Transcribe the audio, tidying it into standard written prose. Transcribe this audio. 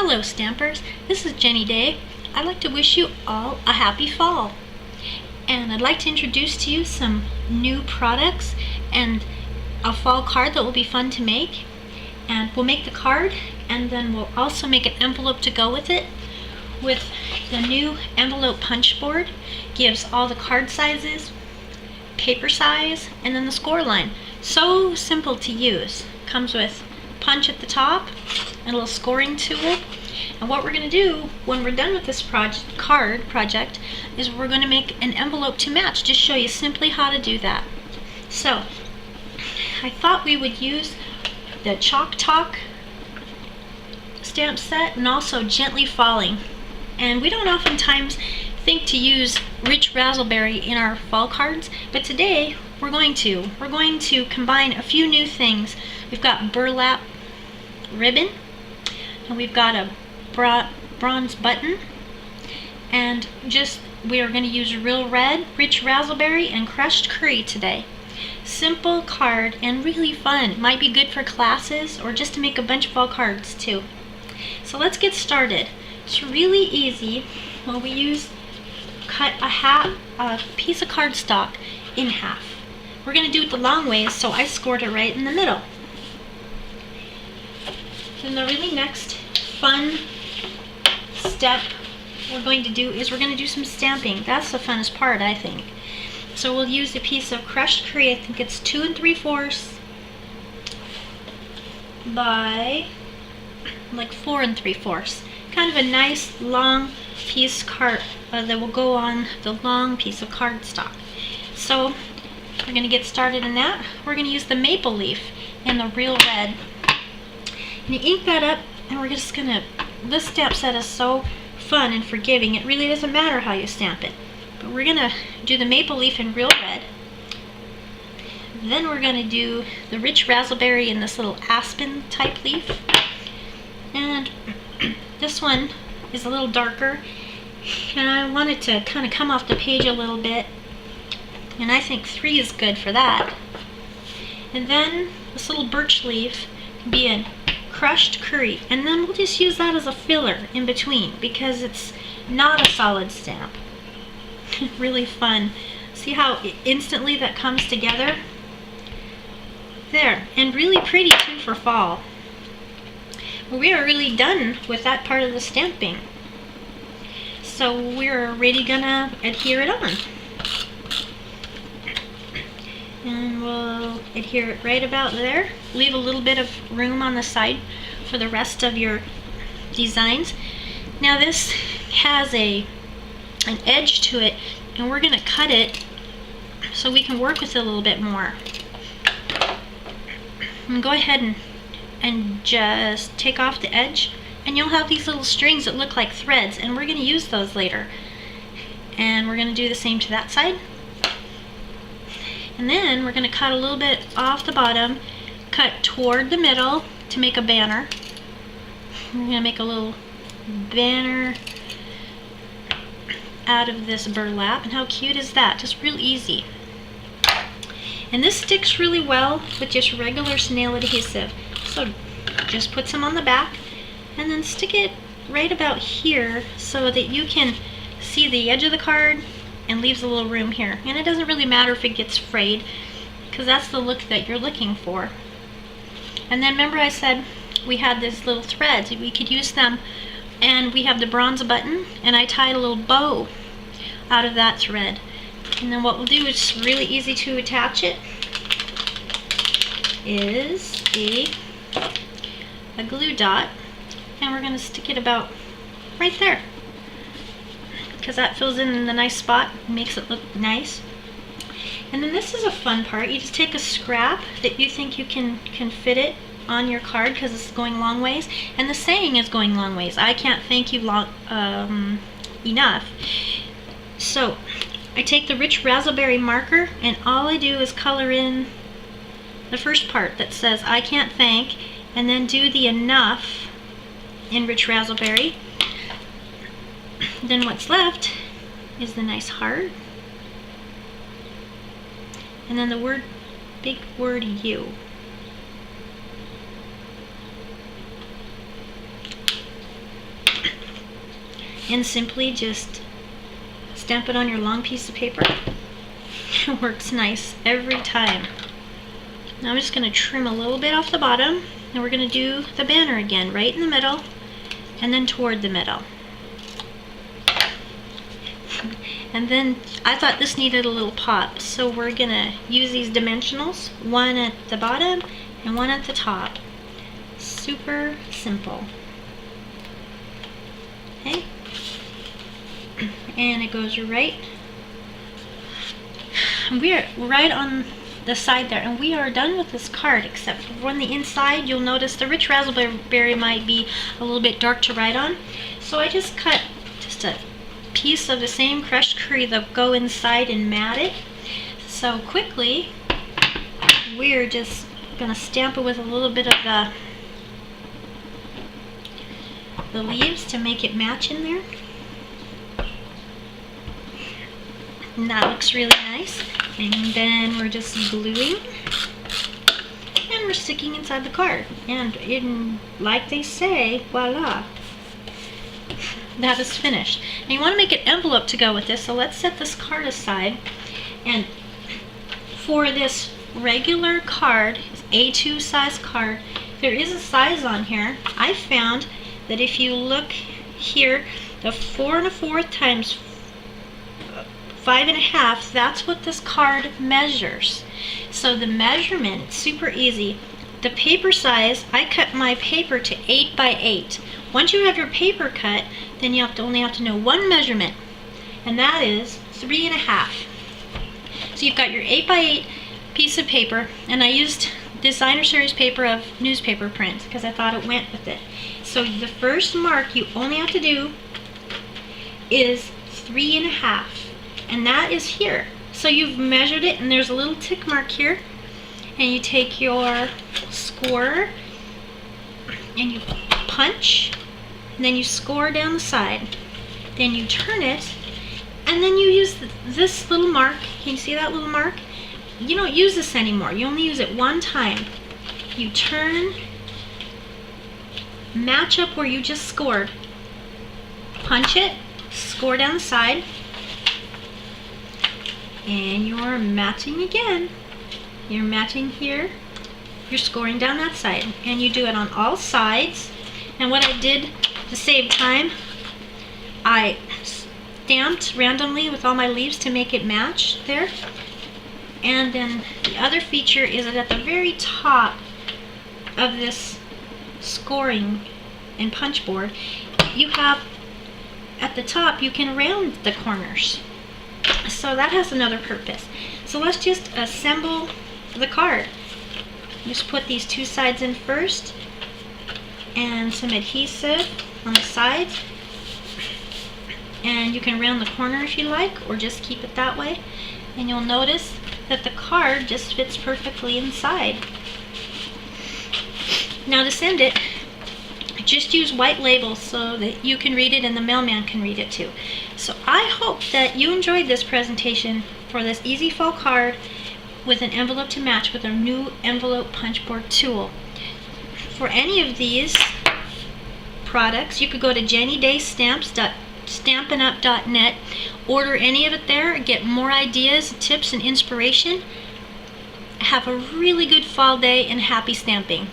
Hello Stampers, this is Jenny Day. I'd like to wish you all a happy fall. And I'd like to introduce to you some new products and a fall card that will be fun to make. And we'll make the card and then we'll also make an envelope to go with it. With the new envelope punch board, gives all the card sizes, paper size, and then the score line. So simple to use. Comes with punch at the top and a little scoring tool. And what we're going to do when we're done with this card project is we're going to make an envelope to match. Just show you simply how to do that. So I thought we would use the Chalk Talk stamp set and also Gently Falling. And we don't oftentimes think to use rich razzleberry in our fall cards, but today we're going to combine a few new things. We've got burlap ribbon, and we've got a bronze button, and we are going to use real red, rich razzleberry, and crushed curry today. Simple card and really fun. Might be good for classes or just to make a bunch of fall cards too. So let's get started. It's really easy. Well, we cut a piece of cardstock in half. We're going to do it the long ways, so I scored it right in the middle. Then the really next fun step we're going to do is we're going to do some stamping. That's the funnest part, I think. So we'll use a piece of crushed curry. I think it's 2 3/4 by like 4 3/4. Kind of a nice long piece that will go on the long piece of cardstock. So we're going to get started in that. We're going to use the maple leaf in the real red. And you ink that up, and we're just going to, this stamp set is so fun and forgiving. It really doesn't matter how you stamp it. But we're going to do the maple leaf in real red. Then we're going to do the rich razzleberry in this little aspen type leaf. And this one is a little darker, and I want it to kind of come off the page a little bit. And I think 3 is good for that. And then this little birch leaf can be in crushed curry, and then we'll just use that as a filler in between because it's not a solid stamp. Really fun. See how instantly that comes together? There, and really pretty too for fall. Well, we are really done with that part of the stamping. So we're already gonna adhere it on. And we'll adhere it right about there. Leave a little bit of room on the side for the rest of your designs. Now this has an edge to it, and we're going to cut it so we can work with it a little bit more. And go ahead and just take off the edge, and you'll have these little strings that look like threads, and we're going to use those later. And we're going to do the same to that side. And then we're going to cut a little bit off the bottom, cut toward the middle to make a banner. We're going to make a little banner out of this burlap. And how cute is that? Just real easy. And this sticks really well with just regular snail adhesive. So just put some on the back and then stick it right about here so that you can see the edge of the card and leaves a little room here. And it doesn't really matter if it gets frayed because that's the look that you're looking for. And then remember I said we had these little threads. We could use them, and we have the bronze button, and I tied a little bow out of that thread. And then what we'll do is really easy to attach it is a glue dot, and we're going to stick it about right there, because that fills in the nice spot and makes it look nice. And then this is a fun part. You just take a scrap that you think you can fit it on your card because it's going long ways, and the saying is going long ways. I can't thank you enough. So I take the rich razzleberry marker, and all I do is color in the first part that says I can't thank, and then do the enough in rich razzleberry. Then what's left is the nice heart, and then the big word you. and simply just stamp it on your long piece of paper. It works nice every time. Now I'm just going to trim a little bit off the bottom, and we're going to do the banner again, right in the middle and then toward the middle. And then I thought this needed a little pop, so we're going to use these dimensionals, one at the bottom and one at the top. Super simple. Okay, and it goes right. We're right on the side there, and we are done with this card, except for on the inside you'll notice the rich raspberry might be a little bit dark to write on, so I just cut just a piece of the same crushed curry that go inside and mat it. So quickly we're just gonna stamp it with a little bit of the leaves to make it match in there. And that looks really nice. And then we're just gluing and we're sticking inside the card. And like they say, voila, that is finished. And you want to make an envelope to go with this, so let's set this card aside. And for this regular card, A2 size card, there is a size on here. I found that if you look here, the 4 1/4 times 5 1/2, that's what this card measures. So the measurement, super easy. The paper size, I cut my paper to 8 by 8. Once you have your paper cut, then you only have to know one measurement, and that is 3 1/2. So you've got your 8 by 8 piece of paper, and I used designer series paper of newspaper print because I thought it went with it. So the first mark you only have to do is 3 1/2, and that is here. So you've measured it, and there's a little tick mark here, and you take your scorer and you punch, and then you score down the side, then you turn it, and then you use this little mark. Can you see that little mark? You don't use this anymore, you only use it one time. You turn, match up where you just scored, punch it, score down the side, and you're matching again. You're matching here, you're scoring down that side, and you do it on all sides. And what I did to save time, I stamped randomly with all my leaves to make it match there. And then the other feature is that at the very top of this scoring and punch board, you have at the top, you can round the corners. So that has another purpose. So let's just assemble the card. Just put these two sides in first, and some adhesive on the sides, and you can round the corner if you like, or just keep it that way, and you'll notice that the card just fits perfectly inside. Now to send it, just use white labels so that you can read it and the mailman can read it too. So I hope that you enjoyed this presentation for this easy fall card with an envelope to match with our new envelope punch board tool. For any of these products, you could go to jennydaystamps.stampinup.net, order any of it there, get more ideas, tips, and inspiration. Have a really good fall day and happy stamping.